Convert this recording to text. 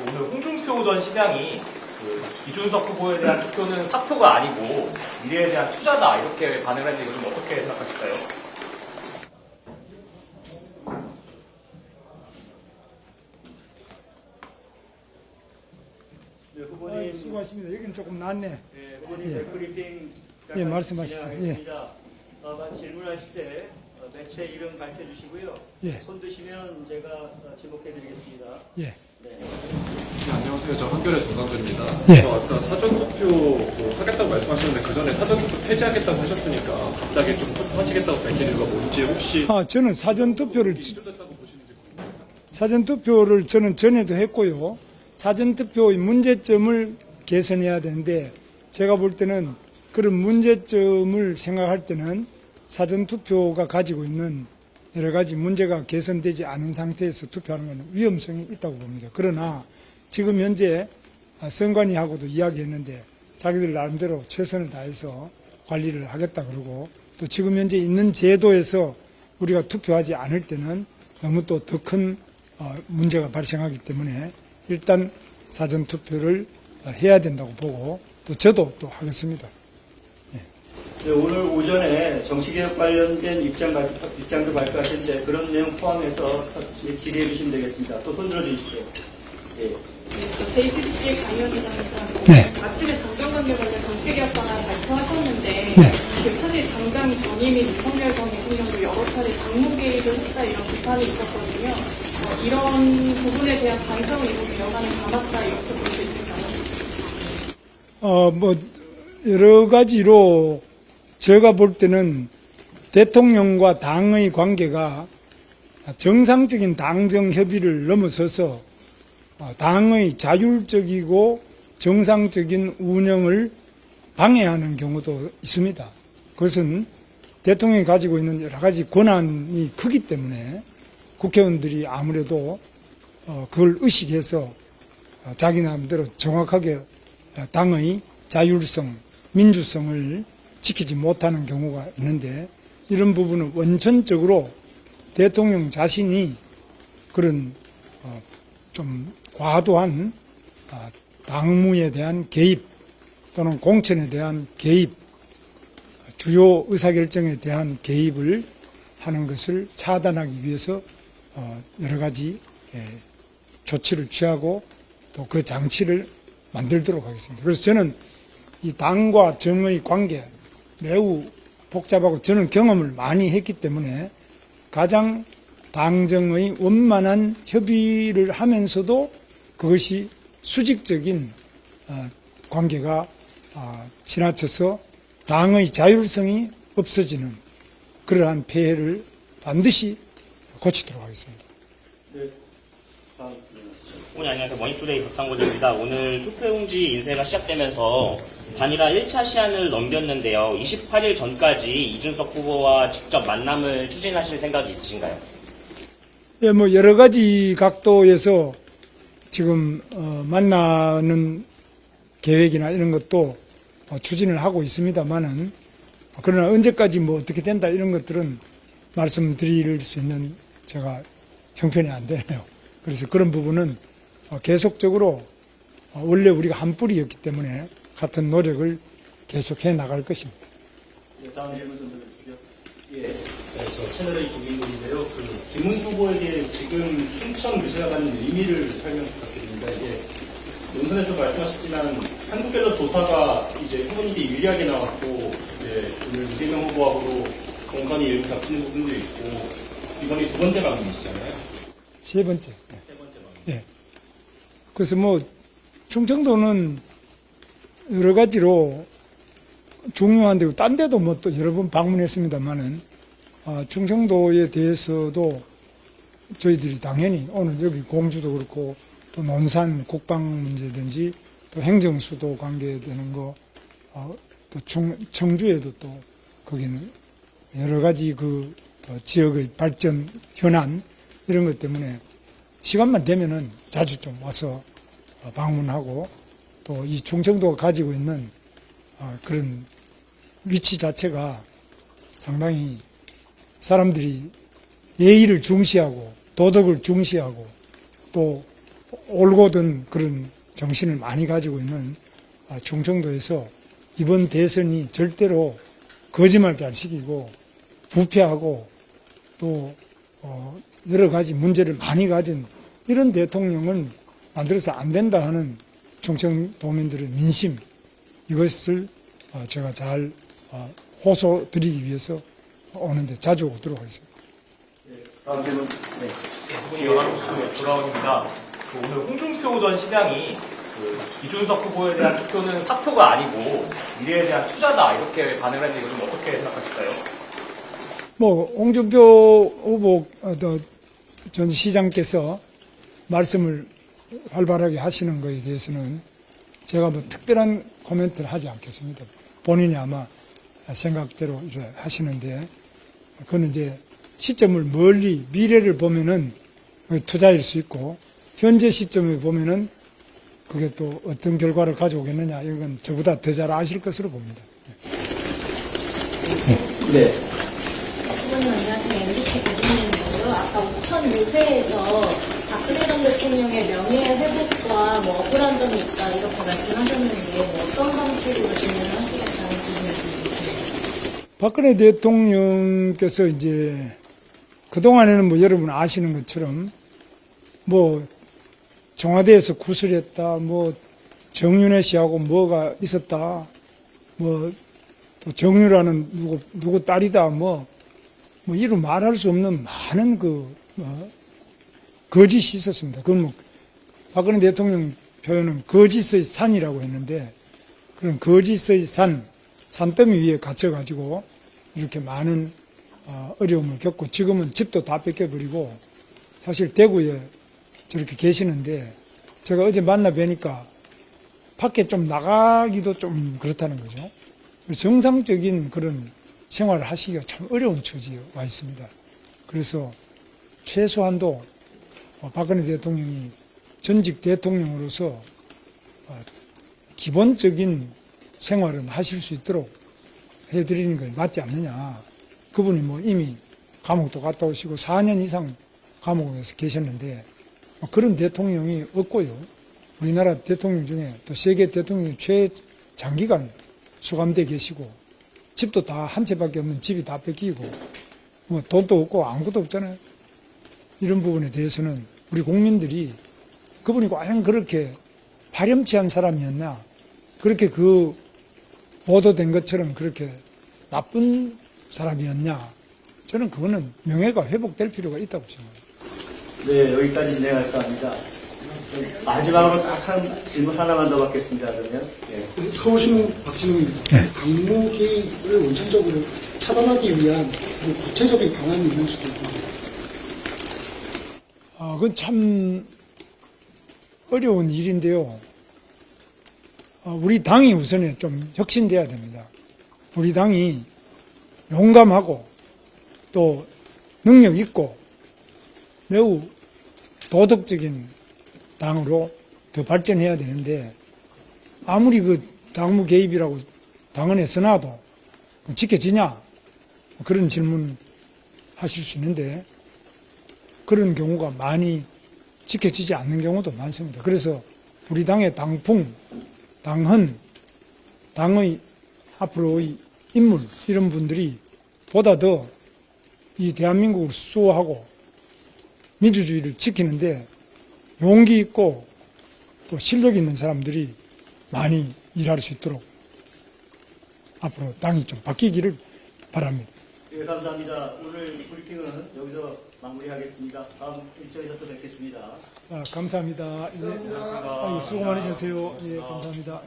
오늘 홍준표 전 시장이 이준석 후보에 대한 투표는 사표가 아니고 미래에 대한 투자다 이렇게 반응을 했는데 이거 좀 어떻게 생각하실까요? 네, 후보님. 수고하십니다. 여기는 조금 낫네. 네, 후보님 예. 브리핑 예, 말씀하시죠. 질문하실 때 매체 이름 밝혀주시고요. 예. 손 드시면 제가 지목해드리겠습니다. 예. 네. 네, 안녕하세요. 저 한겨레 정강준입니다. 예. 아까 사전투표 하겠다고 말씀하셨는데 그 전에 사전투표 폐지하겠다고 하셨으니까 갑자기 좀 투표하시겠다고 밝히는 거 뭔지 혹시 저는 사전투표를 이슈됐다고 보시는지 궁금합니다. 사전투표를 저는 전에도 했고요. 사전투표의 문제점을 개선해야 되는데 제가 볼 때는 그런 문제점을 생각할 때는 사전투표가 가지고 있는 여러 가지 문제가 개선되지 않은 상태에서 투표하는 것은 위험성이 있다고 봅니다. 그러나 지금 현재 선관위하고도 이야기했는데 자기들 나름대로 최선을 다해서 관리를 하겠다 그러고 또 지금 현재 있는 제도에서 우리가 투표하지 않을 때는 너무 또 더 큰 문제가 발생하기 때문에 일단 사전투표를 해야 된다고 보고 또 저도 또 하겠습니다. 네, 오늘 오전에 정치개혁 관련된 입장도 발표하셨는데 그런 내용 포함해서 질의해 주시면 되겠습니다. 또 손 들어주십시오. 예. JTBC 강의원이사입니다. 네. 아침에 당정관계 관련 정치개혁 방안 발표하셨는데 네. 사실 당장 전임 및 윤석열 전 대통령도 여러 차례 당무 개입을 했다 이런 비판이 있었거든요. 이런 부분에 대한 반성을 이렇게 여간에 담았다 이렇게 볼 수 있을까요? 여러 가지로 제가 볼 때는 대통령과 당의 관계가 정상적인 당정 협의를 넘어서서 당의 자율적이고 정상적인 운영을 방해하는 경우도 있습니다. 그것은 대통령이 가지고 있는 여러 가지 권한이 크기 때문에 국회의원들이 아무래도 그걸 의식해서 자기 나름대로 정확하게 당의 자율성, 민주성을 지키지 못하는 경우가 있는데 이런 부분은 원천적으로 대통령 자신이 그런 좀 과도한 당무에 대한 개입 또는 공천에 대한 개입, 주요 의사결정에 대한 개입을 하는 것을 차단하기 위해서 여러 가지 조치를 취하고 또 그 장치를 만들도록 하겠습니다. 그래서 저는 이 당과 정의 관계 매우 복잡하고 저는 경험을 많이 했기 때문에 가장 당정의 원만한 협의를 하면서도 그것이 수직적인 관계가 지나쳐서 당의 자율성이 없어지는 그러한 폐해를 반드시 고치도록 하겠습니다. 네. 다음 오늘 안녕하세요. 머니투데이 박상곤입니다. 오늘 투표용지 인쇄가 시작되면서 단일화 1차 시한을 넘겼는데요. 28일 전까지 이준석 후보와 직접 만남을 추진하실 생각이 있으신가요? 예, 여러 가지 각도에서 지금 만나는 계획이나 이런 것도 추진을 하고 있습니다만은 그러나 언제까지 어떻게 된다 이런 것들은 말씀드릴 수 있는 제가 형편이 안 되네요. 그래서 그런 부분은 계속적으로 원래 우리가 한 뿌리였기 때문에 같은 노력을 계속해 나갈 것입니다. 네, 다음 질문 좀 들어주시죠. 예. 저 채널A 김민국인데요. 김문수 후보에게 지금 춘천 유세가 갖는 의미를 설명 부탁드립니다. 논선에서 말씀하셨지만 한국갤럽 조사가 이제 후보님께 유리하게 나왔고 이제 오늘 이재명 후보하고도 공간이 이렇게 잡히는 부분도 있고 이번이 두 번째 방문이시잖아요. 세 번째. 세 번째 방문. 예. 그래서 충청도는 여러 가지로 중요한 데고 딴 데도 또 여러 번 방문했습니다만은 충청도에 대해서도 저희들이 당연히 오늘 여기 공주도 그렇고 또 논산 국방 문제든지 또 행정수도 관계되는 거 또 청주에도 또 거기는 여러 가지 그 지역의 발전 현안 이런 것 때문에 시간만 되면은 자주 좀 와서 방문하고 또 이 충청도가 가지고 있는 그런 위치 자체가 상당히 사람들이 예의를 중시하고 도덕을 중시하고 또 올곧은 그런 정신을 많이 가지고 있는 충청도에서 이번 대선이 절대로 거짓말 잘 시키고 부패하고 또 여러 가지 문제를 많이 가진 이런 대통령을 만들어서 안 된다 하는 충청도민들의 민심, 이것을 제가 잘 호소드리기 위해서 오는데 자주 오도록 하겠습니다. 다음 질문. 이분이 연합뉴스 조라원입니다. 오늘 홍준표 전 시장이 이준석 후보에 대한 투표는 사표가 아니고 미래에 대한 투자다 이렇게 반응을 했는데 이거 좀 어떻게 생각하실까요? 홍준표 후보 전 시장께서 말씀을 활발하게 하시는 것에 대해서는 제가 특별한 코멘트를 하지 않겠습니다. 본인이 아마 생각대로 하시는데, 그건 이제 시점을 멀리 미래를 보면은 투자일 수 있고, 현재 시점에 보면은 그게 또 어떤 결과를 가져오겠느냐, 이건 저보다 더 잘 아실 것으로 봅니다. 네. 후보님 안녕하세요. MBC 고진님인데요. 아까 우천 유세에서 박근혜 전 대통령의 명예 회복과 억울한 점이 있다 이렇게 말씀하셨는데 어떤 방식으로 진행을 하시겠다는 부분이 박근혜 대통령께서 이제 그동안에는 여러분 아시는 것처럼 청와대에서 구슬했다, 정윤회 씨하고 뭐가 있었다, 또 정유라는 누구 딸이다, 이루 말할 수 없는 많은 거짓이 있었습니다. 그건 박근혜 대통령 표현은 거짓의 산이라고 했는데, 그런 거짓의 산더미 위에 갇혀가지고 이렇게 많은 어려움을 겪고 지금은 집도 다 뺏겨버리고 사실 대구에 저렇게 계시는데 제가 어제 만나 뵈니까 밖에 좀 나가기도 좀 그렇다는 거죠. 정상적인 그런 생활을 하시기가 참 어려운 처지에 와 있습니다. 그래서 최소한도 박근혜 대통령이 전직 대통령으로서 기본적인 생활은 하실 수 있도록 해드리는 것이 맞지 않느냐. 그분이 이미 감옥도 갔다 오시고 4년 이상 감옥에서 계셨는데 그런 대통령이 없고요. 우리나라 대통령 중에 또 세계 대통령 최장기간 수감돼 계시고 집도 다 한 채밖에 없는 집이 다 뺏기고 돈도 없고 아무것도 없잖아요. 이런 부분에 대해서는 우리 국민들이 그분이 과연 그렇게 파렴치한 사람이었나, 그렇게 보도된 것처럼 그렇게 나쁜 사람이었냐, 저는 그거는 명예가 회복될 필요가 있다고 생각합니다. 네, 여기까지 진행할까 합니다. 마지막으로 딱 한 질문 하나만 더 받겠습니다. 그러면. 네. 서울시민 박진웅입니다. 당무 개입을 원천적으로 차단하기 위한 구체적인 방안이 있는 수도 있고. 그건 참 어려운 일인데요. 우리 당이 우선에 좀 혁신돼야 됩니다. 우리 당이 용감하고 또 능력 있고 매우 도덕적인 당으로 더 발전해야 되는데, 아무리 당무 개입이라고 당헌에 써놔도 지켜지냐, 그런 질문 하실 수 있는데 그런 경우가 많이 지켜지지 않는 경우도 많습니다. 그래서 우리 당의 당풍, 당헌, 당의 앞으로의 인물, 이런 분들이 보다 더 이 대한민국을 수호하고 민주주의를 지키는데 용기 있고 또 실력 있는 사람들이 많이 일할 수 있도록 앞으로 당이 좀 바뀌기를 바랍니다. 네, 감사합니다. 오늘 브리핑은 여기서 마무리하겠습니다. 다음 일정에서 또 뵙겠습니다. 감사합니다. 고맙습니다. 수고 많으셨어요. 예, 감사합니다.